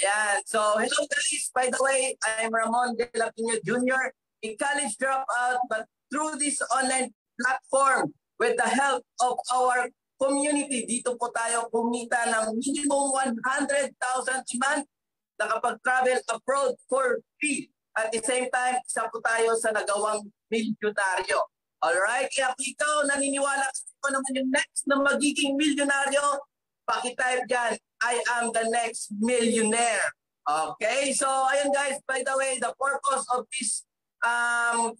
Ayan. So, hello guys. By the way, I'm Ramon De La Pina Jr., a college dropout, but through this online platform, with the help of our community, dito po tayo kumita ng minimum 100,000 a month, nakapag-travel abroad for free. At the same time, isa po tayo sa nagawang milyonaryo. Alright? Kaya kung ikaw naniniwala ko naman yung next na magiging milyonaryo, pakitype dyan, I am the next millionaire. Okay? So, ayun guys, by the way, the purpose of this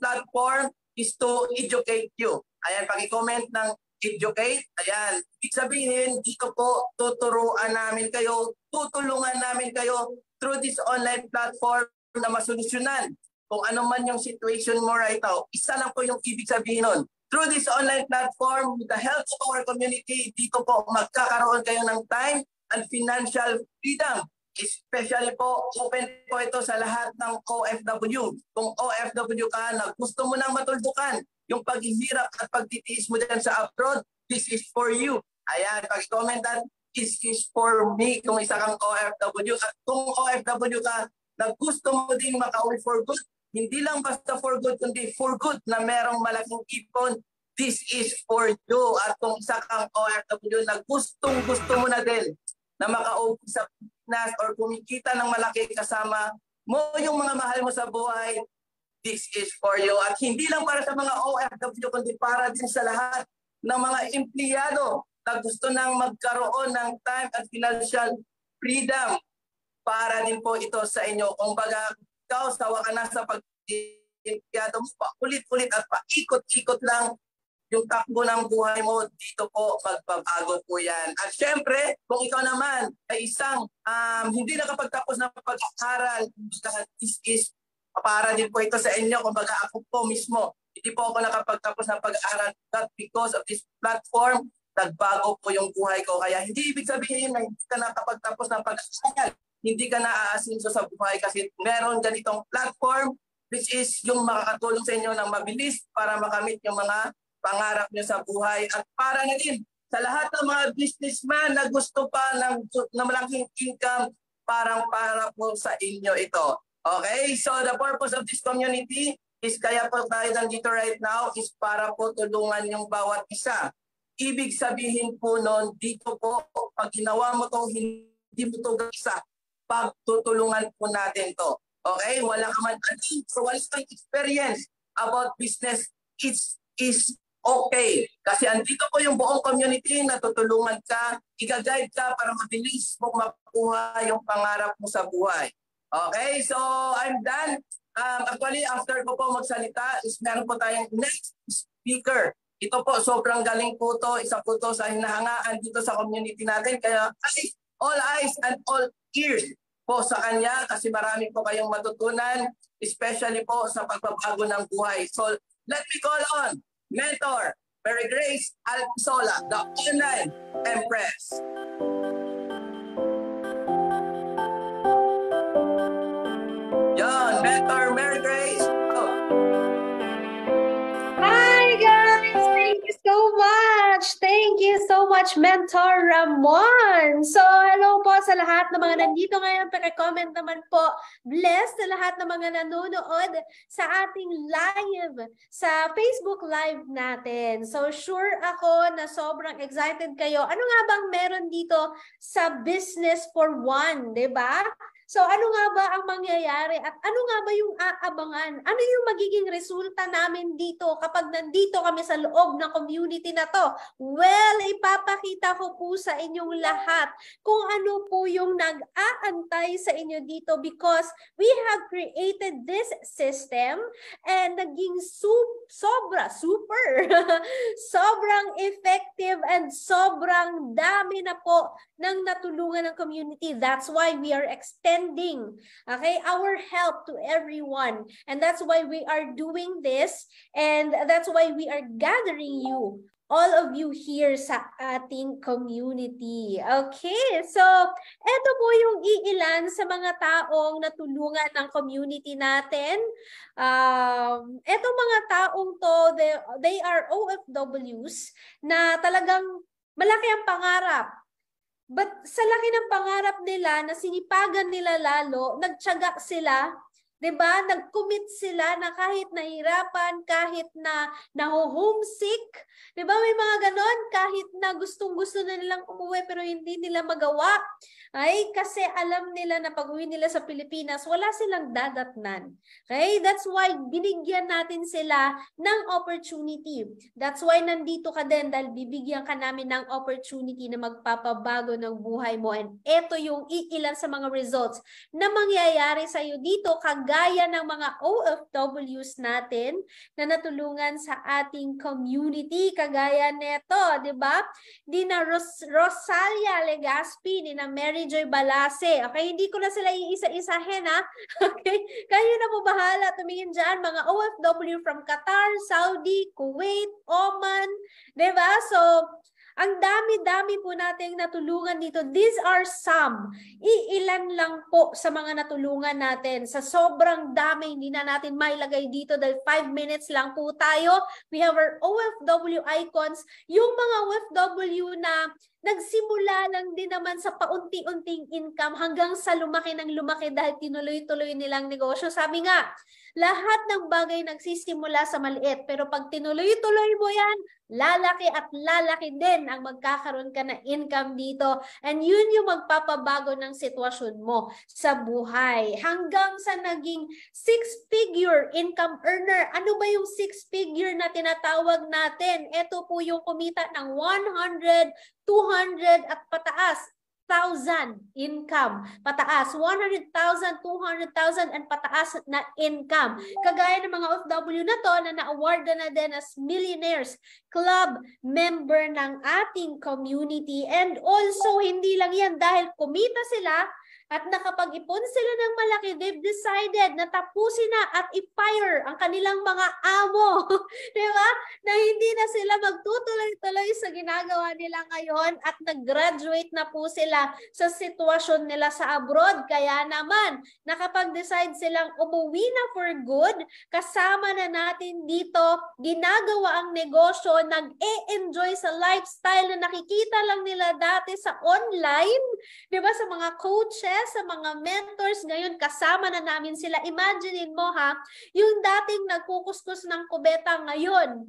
platform is to educate you. Ayan, paki-comment ng educate. Ayan, ibig sabihin, dito po tuturuan namin kayo, tutulungan namin kayo through this online platform na masolusyonan kung ano man yung situation mo right now. Isa lang po yung ibig sabihin nun. Through this online platform, with the help of our community, dito po magkakaroon kayo ng time and financial freedom. Especially po, open po ito sa lahat ng OFW. Kung OFW ka na gusto mo nang matuldukan yung paghihirap at pagtitiis mo dyan sa abroad, this is for you. Ayan, pag-comment that, this is for me kung isa kang OFW. At kung OFW ka na gusto mo din makauwi for good, hindi lang basta for good, kundi for good na merong malaking ipon, this is for you. At kung isa kang OFW na gusto mo na din na makauwi sa Pinas or kumikita ng malaki kasama mo yung mga mahal mo sa buhay, this is for you. At hindi lang para sa mga OFW, kundi para din sa lahat ng mga empleyado na gusto nang magkaroon ng time at financial freedom. Para din po ito sa inyo. Kung baga, ikaw sawa ka na sa pag-empleyado mo, ulit-ulit at paikot-ikot lang yung takbo ng buhay mo, dito po magbabago po yan. At syempre, kung ikaw naman ay isang hindi nakapagtapos ng pag-aaral, this is para din po ito sa inyo. Kung baga ako po mismo, hindi po ako nakapagtapos ng pag-aaral, but because of this platform, nagbago po yung buhay ko. Kaya hindi ibig sabihin na hindi ka nakapagtapos ng pag-aaral, hindi ka na-aasinso sa buhay kasi meron ganitong platform which is yung makakatulong sa inyo ng mabilis para makamit yung mga pangarap nyo sa buhay. At para na din sa lahat ng mga businessman na gusto pa ng malaking income, para po sa inyo ito. Okay? So the purpose of this community is kaya po tayo nandito right now is para po tulungan yung bawat isa. Ibig sabihin po nun, dito po, pag ginawa mo to, hindi mo to isa, pagtutulungan po natin to. Okay? Wala ka man, wala kang experience about business, it is okay. Kasi andito po yung buong community na tutulungan ka, i-guide ka para mabilis mong makuha yung pangarap mo sa buhay. Okay? So, I'm done. Actually, after ko po magsalita, is meron po tayong next speaker. Ito po, sobrang galing po to. Isa po to sa hinahangaan dito sa community natin. Kaya, all eyes and all ears po sa kanya kasi marami po kayong matutunan, especially po sa pagbabago ng buhay. So, let me call on Mentor Mary Grace Alpisola, the online Empress. Yon, Mentor Mary Grace. Oh. Hi guys! Thank you so much! Thank you so much, Mentor Ramon! So, hello po sa lahat ng mga nandito ngayon. Pag-comment naman po. Bless sa lahat ng mga nanonood sa ating live, sa Facebook Live natin. So, sure ako na sobrang excited kayo. Ano nga bang meron dito sa Business for One, di ba? So, ano nga ba ang mangyayari at ano nga ba yung aabangan? Ano yung magiging resulta namin dito kapag nandito kami sa loob ng community na to? Well, ipapakita ko po sa inyong lahat kung ano po yung nag-aantay sa inyo dito because we have created this system and naging sobrang effective and sobrang dami na po ng natulungan ng community. That's why we are extending our help to everyone, and that's why we are doing this, and that's why we are gathering you, all of you here sa ating community. Okay, so eto po yung iilan sa mga taong natulungan ng community natin. Etong mga taong to, they are OFWs na talagang malaki ang pangarap But sa laki ng pangarap nila na sinipagan nila lalo, nagtiyaga sila, 'di ba? Nag-commit sila na kahit nahirapan, kahit na naho-homesick, 'di ba? May mga ganon, kahit na gustong-gusto na nilang umuwi pero hindi nila magawa. Ay, kasi alam nila na pag-uwi nila sa Pilipinas, wala silang dadatnan. Okay? That's why binigyan natin sila ng opportunity. That's why nandito ka din dahil bibigyan ka namin ng opportunity na magpapabago ng buhay mo. And ito yung iilan sa mga results na mangyayari sa iyo dito, kagaya ng mga OFWs natin na natulungan sa ating community, kagaya neto, 'di ba? Di na Rosalia Legaspi, ni na Mary Joy Balase. Okay, hindi ko na sila iisa-isahin, ha? Okay, kayo na po bahala tumingin dyan, mga OFW from Qatar, Saudi, Kuwait, Oman, 'di ba? So, ang dami-dami po nating natulungan dito. These are some. Iilan lang po sa mga natulungan natin. Sa sobrang dami, hindi na natin mailagay dito dahil 5 minutes lang po tayo. We have our OFW icons. Yung mga OFW na nagsimula lang din naman sa paunti-unting income hanggang sa lumaki ng lumaki dahil tinuloy-tuloy nilang negosyo. Sabi nga, lahat ng bagay nagsisimula sa maliit. Pero pag tinuloy-tuloy mo yan, lalaki at lalaki din ang magkakaroon ka na income dito. And yun yung magpapabago ng sitwasyon mo sa buhay. Hanggang sa naging 6-figure income earner. Ano ba yung 6-figure na tinatawag natin? Ito po yung kumita ng 100, 200 at pataas. 1,000 income, pataas, 100,000, 200,000 and pataas na income. Kagaya ng mga OFW na to na na-award na din as Millionaires Club member ng ating community. And also, hindi lang yan dahil kumita sila at nakapag-ipon sila ng malaki, they've decided na tapusin na at i-fire ang kanilang mga amo. Diba? Na hindi na sila magtutuloy-tuloy sa ginagawa nila ngayon at nag-graduate na po sila sa sitwasyon nila sa abroad. Kaya naman, nakapag-decide silang umuwi na for good, kasama na natin dito, ginagawa ang negosyo, nag-e-enjoy sa lifestyle na nakikita lang nila dati sa online, diba? Sa mga coaches, sa mga mentors, ngayon kasama na namin sila. Imaginein mo, ha, yung dating nagkukuskus ng kubeta ngayon,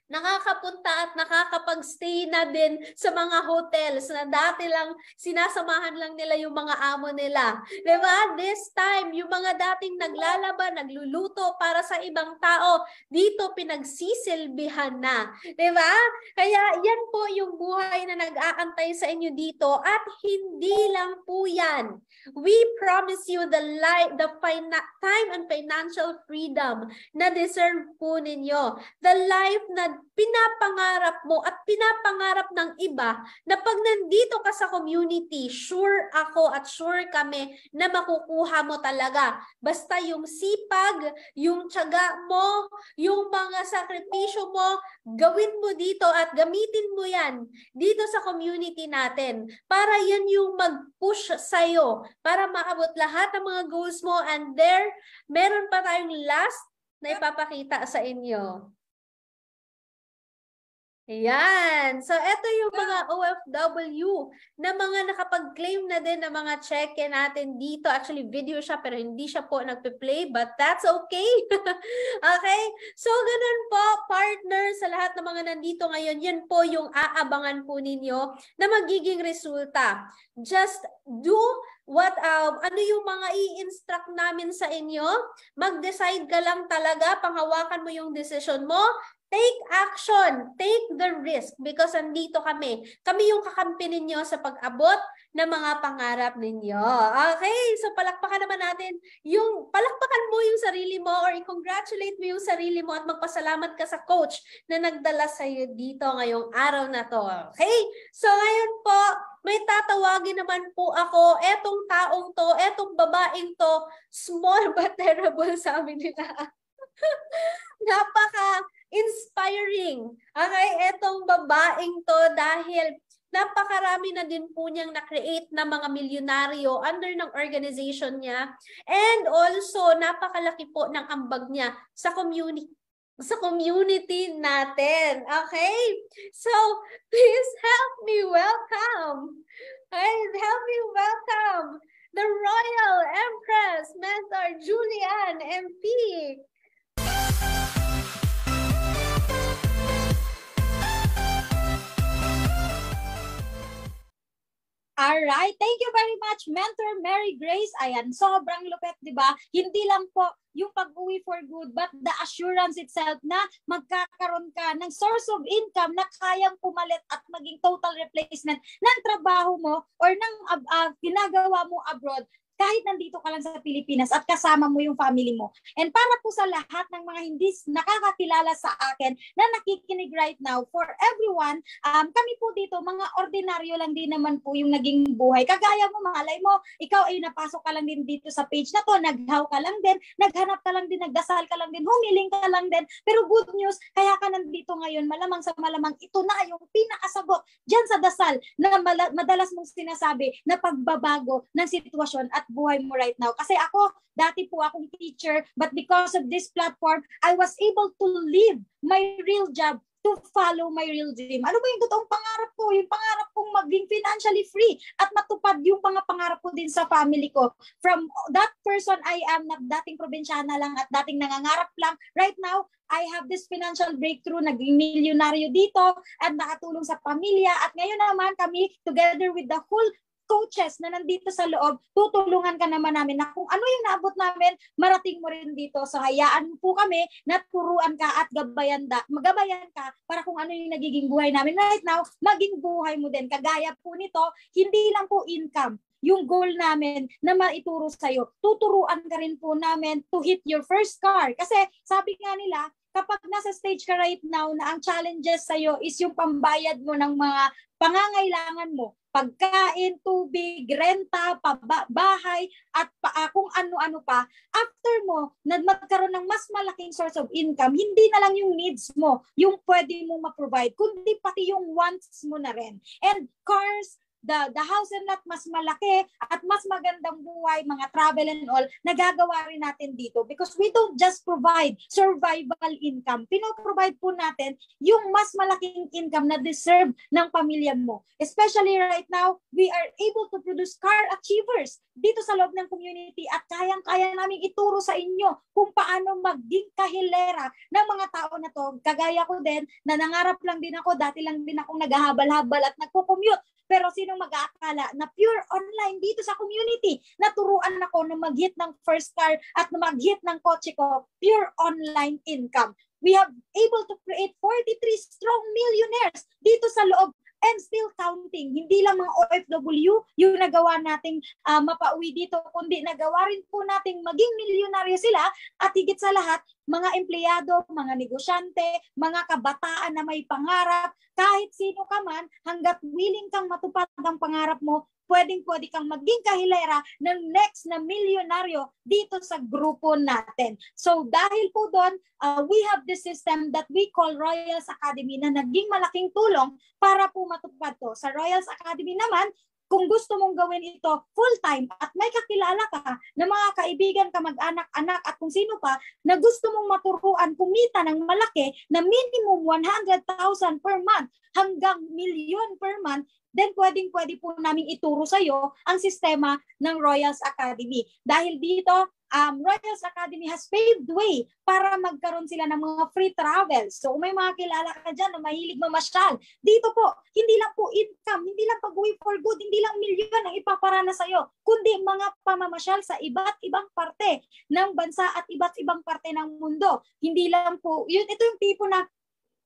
nakakapunta at nakakapag-stay na din sa mga hotels na dati lang sinasamahan lang nila yung mga amo nila. Diba? This time, yung mga dating naglalaban, nagluluto para sa ibang tao, dito pinagsisilbihan na. Diba? Kaya yan po yung buhay na nag-aantay sa inyo dito at hindi lang po yan. We promise you the time and financial freedom na deserve po ninyo. The life na pinapangarap mo at pinapangarap ng iba na pag nandito ka sa community, sure ako at sure kami na makukuha mo talaga. Basta yung sipag, yung tiyaga mo, yung mga sakripisyo mo, gawin mo dito at gamitin mo yan dito sa community natin para yan yung mag-push sa'yo para maabot lahat ng mga goals mo. And there, meron pa tayong last na ipapakita sa inyo. Ayan. So, ito yung mga OFW na mga nakapag-claim na din ng mga cheque natin dito. Actually, video siya pero hindi siya po nagpe-play, but that's okay. Okay? So, ganun po, partner, sa lahat ng mga nandito ngayon, yan po yung aabangan po ninyo na magiging resulta. Just do what, ano yung mga i-instruct namin sa inyo. Mag-decide ka lang talaga, panghawakan mo yung decision mo. Take action, take the risk because andito kami. Kami yung kakampi ninyo sa pag-abot ng mga pangarap ninyo. Okay, so palakpakan naman natin palakpakan mo yung sarili mo or i-congratulate mo yung sarili mo at magpasalamat ka sa coach na nagdala sa iyo dito ngayong araw na to. Okay, so ngayon po, may tatawagin naman po ako, etong taong to, etong babaeng to, small but terrible sabi nila. Napaka-inspiring. Okay, etong babaeng to dahil napakarami na din po niyang na-create na mga milyonaryo under ng organization niya and also napakalaki po ng ambag niya sa community sa community natin. Okay? So, please help me welcome. Help me welcome the Royal Empress Mentor Julian MP. Alright, thank you very much, Mentor Mary Grace. Ayan, sobrang lupet, di ba? Hindi lang po yung pag-uwi for good, but the assurance itself na magkakaroon ka ng source of income na kayang pumalit at maging total replacement ng trabaho mo or ng ginagawa mo abroad kahit nandito ka lang sa Pilipinas at kasama mo yung family mo. And para po sa lahat ng mga hindi nakakakilala sa akin na nakikinig right now, for everyone, kami po dito, mga ordinaryo lang din naman po yung naging buhay. Kagaya mo, malay mo, ikaw ay napasok ka lang din dito sa page na to, naghaw ka lang din, naghanap ka lang din, nagdasal ka lang din, humiling ka lang din. Pero good news, kaya ka nandito ngayon, malamang sa malamang, ito na yung pinakasagot dyan sa dasal na madalas mong sinasabi na pagbabago ng sitwasyon at buhay mo right now. Kasi ako, dati po akong teacher, but because of this platform, I was able to leave my real job to follow my real dream. Ano ba yung totoong pangarap ko? Yung pangarap kong maging financially free at matupad yung mga pangarap ko din sa family ko. From that person I am, na dating probinsyana lang at dating nangangarap lang, right now, I have this financial breakthrough, naging milyonaryo dito at nakatulong sa pamilya. At ngayon naman kami, together with the whole coaches na nandito sa loob, tutulungan ka naman namin na kung ano yung naabot namin, marating mo rin dito. So hayaan mo po kami na turuan ka at magabayan ka para kung ano yung nagiging buhay namin right now, maging buhay mo din. Kagaya po nito, hindi lang po income yung goal namin na maituro sa'yo. Tuturuan ka rin po namin to hit your first car. Kasi sabi nga nila, kapag nasa stage ka right now na ang challenges sa'yo is yung pambayad mo ng mga pangangailangan mo, pagkain, tubig, renta, bahay, at kung ano-ano pa, after mo, na magkaroon ng mas malaking source of income, hindi na lang yung needs mo, yung pwede mong ma-provide, kundi pati yung wants mo na rin. And cars, the house and lot, mas malaki at mas magandang buhay, mga travel and all, nagagawa rin natin dito because we don't just provide survival income. Pinoprovide po natin yung mas malaking income na deserve ng pamilya mo. Especially right now, we are able to produce car achievers dito sa loob ng community at kayang-kaya namin ituro sa inyo kung paano maging kahilera ng mga tao na to. Kagaya ko din, na nangarap lang din ako, dati lang din akong naghahabal-habal at nagpo-commute. Pero sinong mag-aakala na pure online dito sa community, naturuan ako na mag-hit ng first car at na mag-hit ng kotse ko, pure online income. We have able to create 43 strong millionaires dito sa loob and still counting. Hindi lang mga OFW yung nagawa nating mapauwi dito, kundi nagawa rin po nating maging milyonaryo sila at higit sa lahat, mga empleyado, mga negosyante, mga kabataan na may pangarap, kahit sino ka man, hanggat willing kang matupad ang pangarap mo, pwedeng-pwede kang maging kahilera ng next na milyonaryo dito sa grupo natin. So dahil po doon, we have this system that we call Royals Academy na naging malaking tulong para po matupad to. Sa Royals Academy naman, kung gusto mong gawin ito full-time at may kakilala ka na mga kaibigan ka, mag-anak-anak at kung sino pa na gusto mong maturuan kumita ng malaki na minimum 100,000 per month hanggang milyon per month, then pwedeng-pwede po namin ituro sa iyo ang sistema ng Royals Academy. Dahil dito, Royals Academy has paved way para magkaroon sila ng mga free travel. So kung may mga kilala ka dyan na mahilig mamasyal, dito po, hindi lang po income, hindi lang pag-uwi for good, hindi lang milyon ang ipaparana sa iyo, kundi mga pamamasyal sa iba't ibang parte ng bansa at iba't ibang parte ng mundo. Hindi lang po, ito yung tipo na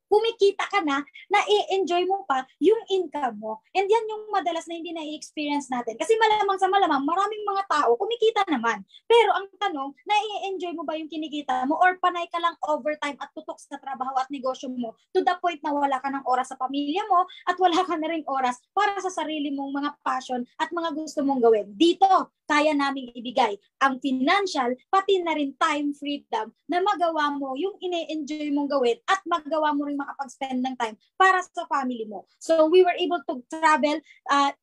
kumikita ka na i-enjoy mo pa yung income mo. And yan yung madalas na hindi na-experience natin. Kasi malamang sa malamang, maraming mga tao kumikita naman. Pero ang tanong, na-enjoy mo ba yung kinikita mo or panay ka lang overtime at tutok sa trabaho at negosyo mo to the point na wala ka ng oras sa pamilya mo at wala ka na ring oras para sa sarili mong mga passion at mga gusto mong gawin. Dito, kaya naming ibigay ang financial, pati na rin time freedom na magawa mo yung ine-enjoy mong gawin at magawa mo rin makapag-spend ng time para sa family mo. So we were able to travel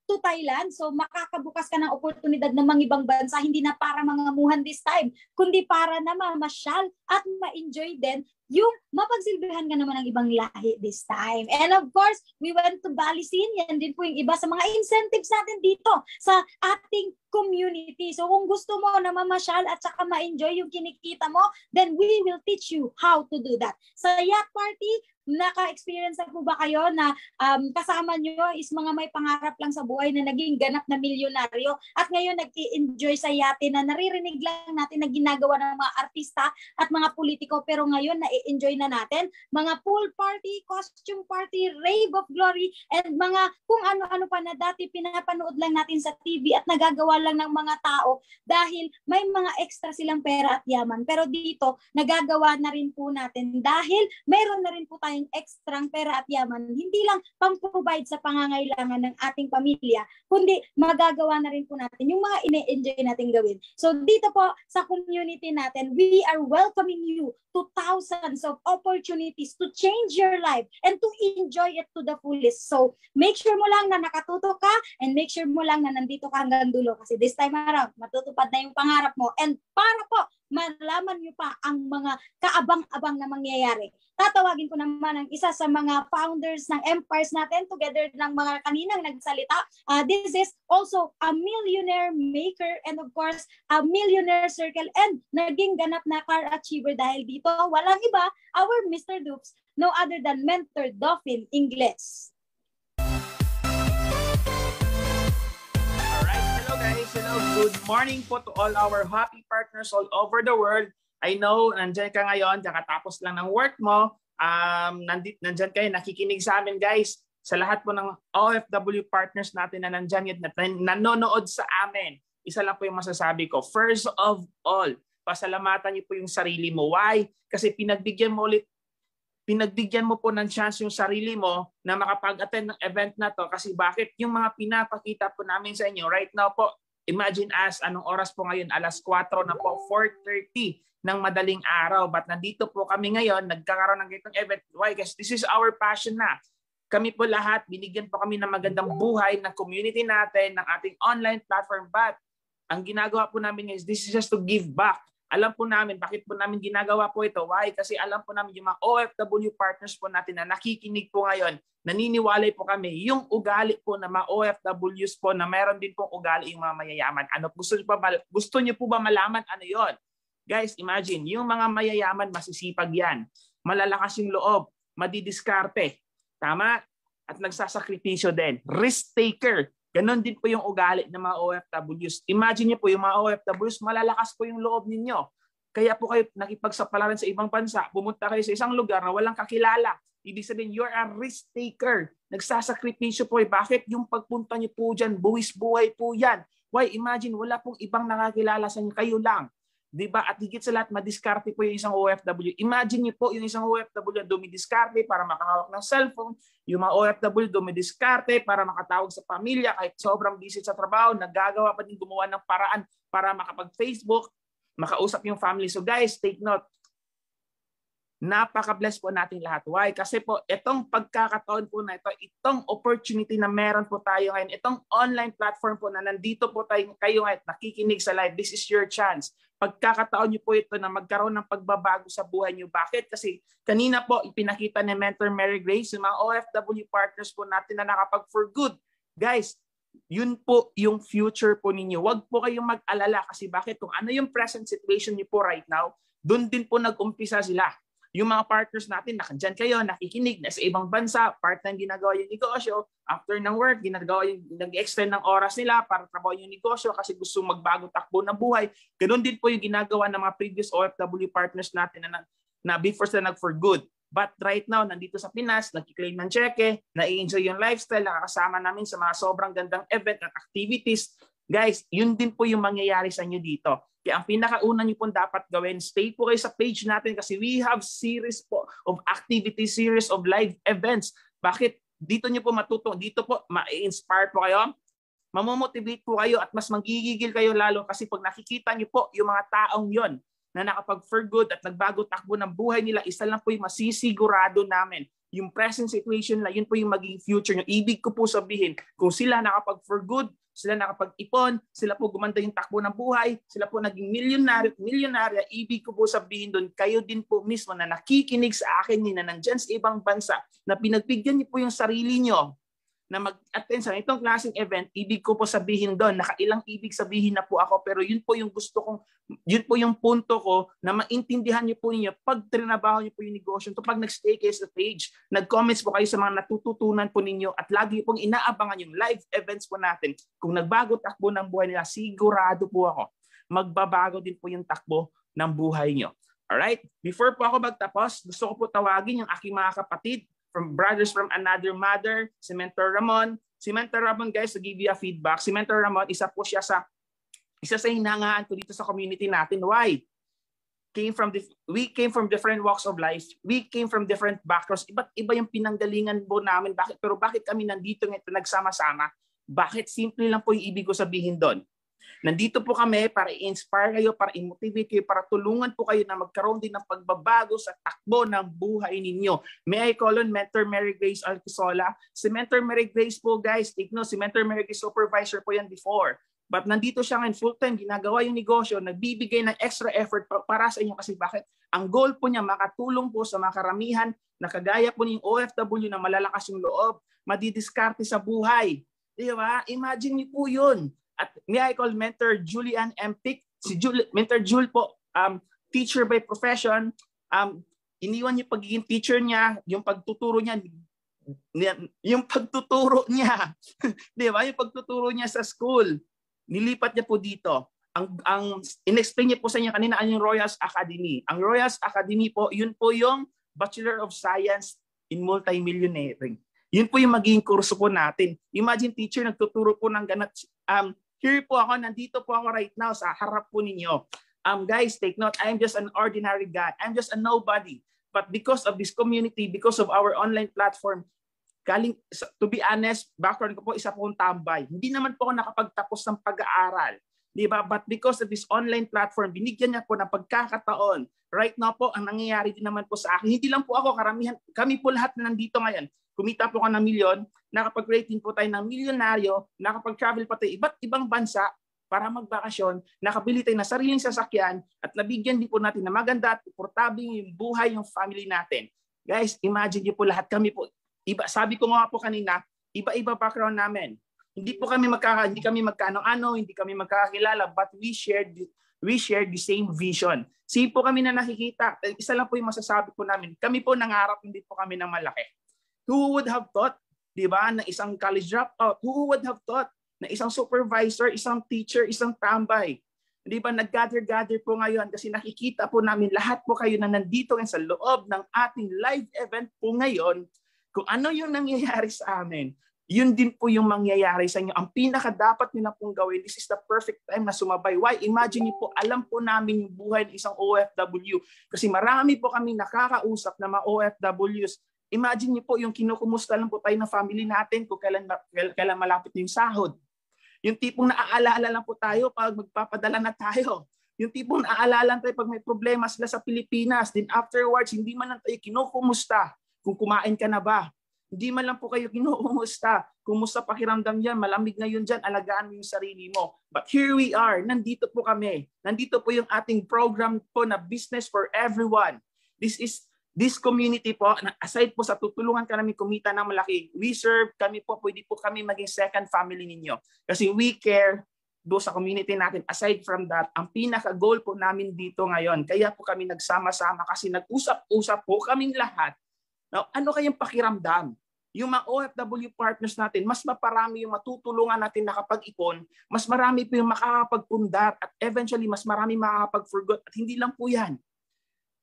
to Thailand. So makakabukas ka ng oportunidad ng mga ibang bansa, hindi na para mangamuhan this time, kundi para na mamasyal at ma-enjoy din yung mapagsilbihan ka naman ng ibang lahi this time. And of course, we went to Balisin. Yan din po yung iba sa mga incentives natin dito sa ating community. So kung gusto mo na mamasyal at saka ma-enjoy yung kinikita mo, then we will teach you how to do that. Sa yacht party, naka-experience na po ba kayo na kasama nyo is mga may pangarap lang sa buhay na naging ganap na milyonaryo at ngayon nag-i-enjoy sa yate na naririnig lang natin na ginagawa ng mga artista at mga politiko pero ngayon na-enjoy na natin? Mga pool party, costume party, rave of glory, and mga kung ano-ano pa na dati pinapanood lang natin sa TV at nagagawa lang ng mga tao dahil may mga extra silang pera at yaman. Pero dito, nagagawa na rin po natin dahil mayroon na rin po tayo extrang pera at yaman, hindi lang pang-provide sa pangangailangan ng ating pamilya, kundi magagawa na rin po natin yung mga ine-enjoy natin gawin. So dito po sa community natin, we are welcoming you to thousands of opportunities to change your life and to enjoy it to the fullest. So make sure mo lang na nakatuto ka and make sure mo lang na nandito ka hanggang dulo kasi this time around, matutupad na yung pangarap mo. And para po malaman nyo pa ang mga kaabang-abang na mangyayari, tatawagin ko naman ang isa sa mga founders ng Empires natin together ng mga kaninang nagsalita. This is also a millionaire maker and of course a millionaire circle and naging ganap na car achiever dahil dito walang iba, our Mr. Dupes, no other than Mentor Dolphin Ingles. Hello, good morning po to all our happy partners all over the world. I know, nandyan ka ngayon, kakatapos lang ng work mo. Nandyan kayo, nakikinig sa amin guys. Sa lahat po ng OFW partners natin na nandyan, nanonood sa amin. Isa lang po yung masasabi ko. First of all, pasalamatan niyo po yung sarili mo. Why? Kasi pinagbigyan mo po ng chance yung sarili mo na makapag-attend ng event na to. Kasi bakit? Yung mga pinapakita po namin sa inyo right now po, imagine anong oras po ngayon? Alas 4 na po, 4:30 ng madaling araw. But nandito po kami ngayon, nagkakaroon ng ganitong event. Why? Kasi this is our passion na. Kami po lahat, binigyan po kami ng magandang buhay ng community natin, ng ating online platform. But ang ginagawa po namin is this is just to give back. Alam po namin, bakit po namin ginagawa po ito? Why? Kasi alam po namin yung mga OFW partners po natin na nakikinig po ngayon, naniniwalay po kami, yung ugali po na mga OFWs po na meron din pong ugali yung mga mayayaman. Ano, gusto niyo po ba malaman ano yon? Guys, imagine, yung mga mayayaman, masisipag yan. Malalakas yung loob, madidiskarte. Tama? At nagsasakripisyo din. Risk taker. Ganon din po yung ugali ng mga OFWs. Imagine niyo po yung mga OFWs, malalakas po yung loob ninyo. Kaya po kayo nakipagsapalaran sa ibang bansa, pumunta kayo sa isang lugar na walang kakilala. Ibig sabihin, you're a risk taker. Nagsasakripisyo po. Bakit? Yung pagpunta niyo po dyan, buwis buhay po yan. Why? Imagine, wala pong ibang nakakilala sa inyo, kayo lang. Diba? At higit sa lahat, madiskarte po yung isang OFW. Imagine niyo po yung isang OFW na dumidiskarte para makahawak ng cellphone. Yung mga OFW dumidiskarte para makatawag sa pamilya kahit sobrang busy sa trabaho. Nagagawa pa din gumawa ng paraan para makapag-Facebook, makausap yung family. So guys, take note. Napaka-bless po natin lahat. Why? Kasi po, itong pagkakataon po na ito, itong opportunity na meron po tayo ngayon, itong online platform po na nandito po tayo kayo ngayon, nakikinig sa live, this is your chance. Pagkakataon niyo po ito na magkaroon ng pagbabago sa buhay niyo. Bakit? Kasi kanina po, ipinakita ni Mentor Mary Grace, yung mga OFW partners po natin na nakapag-for good. Guys, yun po yung future po ninyo. Huwag po kayong mag-alala kasi bakit? Kung ano yung present situation niyo po right now, doon din po nag-umpisa sila. Yung mga partners natin, nakandyan kayo, nakikinig na sa ibang bansa, part-time ginagawa yung negosyo, after ng work, nag-extend ng oras nila para trabaho yung negosyo kasi gusto magbago takbo ng buhay. Ganun din po yung ginagawa ng mga previous OFW partners natin na before sila nag-for good. But right now, nandito sa Pinas, nag-claim ng cheque, na-enjoy yung lifestyle, nakakasama namin sa mga sobrang gandang event at activities. Guys, yun din po yung mangyayari sa inyo dito. Kaya ang pinakauna nyo po dapat gawin, stay po kayo sa page natin kasi we have series po of activity, series of live events. Bakit? Dito nyo po matutong, dito po ma-inspire po kayo, mamomotivate po kayo at mas magigigil kayo lalo kasi pag nakikita nyo po yung mga taong yon na nakapag-for good at nagbago takbo ng buhay nila, isa lang po yung masisigurado namin. Yung present situation nila, yun po yung magiging future nyo. Ibig ko po sabihin, kung sila nakapag-for good, sila nakapag-ipon, sila po gumanda yung takbo ng buhay, sila po naging milyonarya. Ibig ko po sabihin doon, kayo din po mismo na nakikinig sa akin na nandyan sa ibang bansa, na pinagbigyan niyo po yung sarili niyo na mag-attend sa itong klaseng event. Ibig ko po sabihin doon, nakailang ibig sabihin na po ako, pero yun po yung gusto kong, yun po yung punto ko na maintindihan niyo po ninyo pag trinabaho niyo po yung negosyo. Pag nag-stay kayo sa page, nag-comments po kayo sa mga natututunan po ninyo at lagi pong inaabangan yung live events po natin. Kung nagbago takbo ng buhay nila, sigurado po ako, magbabago din po yung takbo ng buhay niyo. Alright? Before po ako magtapos, gusto ko po tawagin yung aking mga kapatid, from brothers from another mother, si Mentor Ramon. Si Mentor Ramon, guys, to give you a feedback, si Mentor Ramon, isa sa hinangaan ko dito sa community natin. Why? We came from different walks of life. We came from different backgrounds. Iba't iba yung pinanggalingan po namin. Pero bakit kami nandito ngayon nagsama-sama? Bakit? Simple lang po yung ibig ko sabihin doon. Nandito po kami para i-inspire kayo, para i-motivate kayo, para tulungan po kayo na magkaroon din ng pagbabago sa takbo ng buhay ninyo. May I call on Mentor Mary Grace Alquisola? Si Mentor Mary Grace po, guys, take note, si Mentor Mary Grace supervisor po yan before. But nandito siya ngayon full-time, ginagawa yung negosyo, nagbibigay ng extra effort para sa inyo. Kasi bakit? Ang goal po niya, makatulong po sa mga karamihan na kagaya po ng OFW na malalakas yung loob, madidiskarte sa buhay. Di ba? Imagine niyo po yun. At may I call Mentor Julian M. Pick. Mentor Jul po, teacher by profession. Iniwan niya pagiging teacher niya, yung pagtuturo niya, di ba? Yung pagtuturo niya sa school, nilipat niya po dito. Ang in-explain niya po sa inyo kanina ang Royals Academy. Ang Royals Academy po, yun po yung Bachelor of Science in Multimillionaire. Yun po yung magiging kurso po natin. Imagine teacher nagtuturo po ng ganat. Here po ako, nandito po ako right now sa harap po ninyo. Guys, take note, I'm just an ordinary guy. I'm just a nobody. But because of this community, because of our online platform, to be honest, background ko po, isa pong tambay. Hindi naman po ako nakapagtapos ng pag-aaral. Diba? But because of this online platform, binigyan niya po ng pagkakataon. Right now po, ang nangyayari din naman po sa akin, hindi lang po ako, karamihan, kami po lahat na nandito ngayon. Kumita po ka ng milyon, nakapag-rating po tayo ng milyonaryo, nakapag-travel pa tayo iba't ibang bansa para magbakasyon, nakabili tayo ng sariling sasakyan at nabigyan din po natin na maganda at komportabling yung buhay, yung family natin. Guys, imagine niyo po lahat kami po, iba, sabi ko nga po kanina, iba-iba background namin. Hindi po kami hindi kami magkano-ano, hindi kami magkakakilala, but we shared the same vision. Same po kami na nakikita. Isa lang po yung masasabi po namin. Kami po nangarap, hindi po kami ng malaki. Who would have thought, di ba, na isang college dropout? Who would have thought na isang supervisor, isang teacher, isang tambay? Di ba, nag-gather po ngayon kasi nakikita po namin lahat po kayo na nandito sa loob ng ating live event po ngayon. Kung ano yung nangyayari sa amin, yun din po yung mangyayari sa inyo. Ang pinaka dapat nyo na pong gawin, this is the perfect time na sumabay. Why? Imagine niyo po, alam po namin yung buhay ng isang OFW. Kasi marami po kami nakakausap na mga OFWs. Imagine niyo po yung kinukumusta lang po tayo ng family natin kung kailan malapit yung sahod. Yung tipong naaalala lang po tayo pag magpapadala na tayo. Yung tipong naaalala tayo pag may problema sila sa Pilipinas. Then afterwards, hindi man lang tayo kinukumusta kung kumain ka na ba. Hindi man lang po kayo kinukumusta. Kumusta pakiramdam yan? Malamig ngayon dyan. Alagaan mo yung sarili mo. But here we are. Nandito po kami. Nandito po yung ating program po na Business for Everyone. This community po, aside po sa tutulungan ka namin kumita ng malaki, we serve, pwede po kami maging second family ninyo. Kasi we care do sa community natin. Aside from that, ang pinaka-goal po namin dito ngayon, kaya po kami nagsama-sama kasi nag-usap-usap po kaming lahat. Now, ano kayang pakiramdam? Yung mga OFW partners natin, mas maparami yung matutulungan natin nakapag-ipon, mas marami po yung makakapagpundar at eventually mas marami makakapag-forgot. At hindi lang po yan.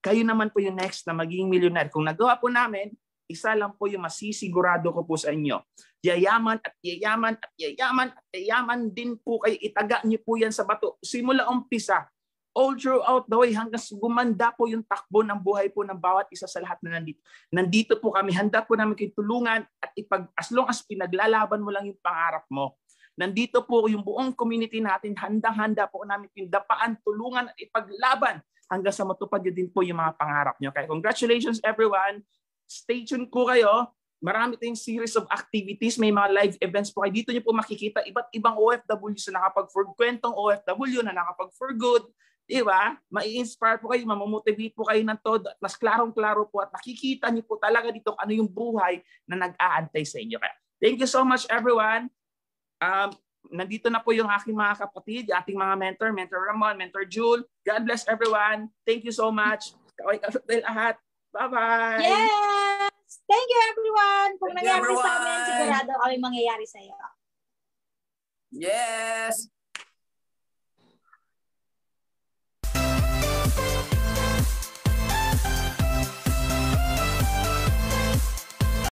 Kayo naman po yung next na magiging millionaire. Kung nagawa po namin, isa lang po yung masisigurado ko po sa inyo. Yayaman at yayaman at yayaman at yayaman din po kayo. Itaga niyo po yan sa bato. Simula umpisa, all throughout the way hanggang gumanda po yung takbo ng buhay po ng bawat isa sa lahat na nandito. Nandito po kami, handa po namin kayo tulungan at as long as pinaglalaban mo lang yung pangarap mo. Nandito po yung buong community natin, handang-handa po namin pindapaan, tulungan at ipaglaban hanggang sa matupad nyo din po yung mga pangarap nyo. Kaya congratulations everyone. Stay tuned po kayo. marami tayong series of activities, may mga live events po kayo. Dito nyo po makikita iba't ibang OFW na kwentong OFW na nakapag-for good. Diba? Mai-inspire po kayo, mamomotivate po kayo ng todo at mas klarong-klaro po at nakikita niyo po talaga dito ano yung buhay na nag-aantay sa inyo. Kaya, thank you so much everyone. Nandito na po yung aking mga kapatid, ating mga Mentor Ramon, Mentor Jewel. God bless everyone. Thank you so much. Kaway-kasot tayo lahat. Bye-bye. Yes! Thank you everyone. Kung Thank you, nangyari sa amin, everyone. sigurado kami mangyayari sa iyo. Yes.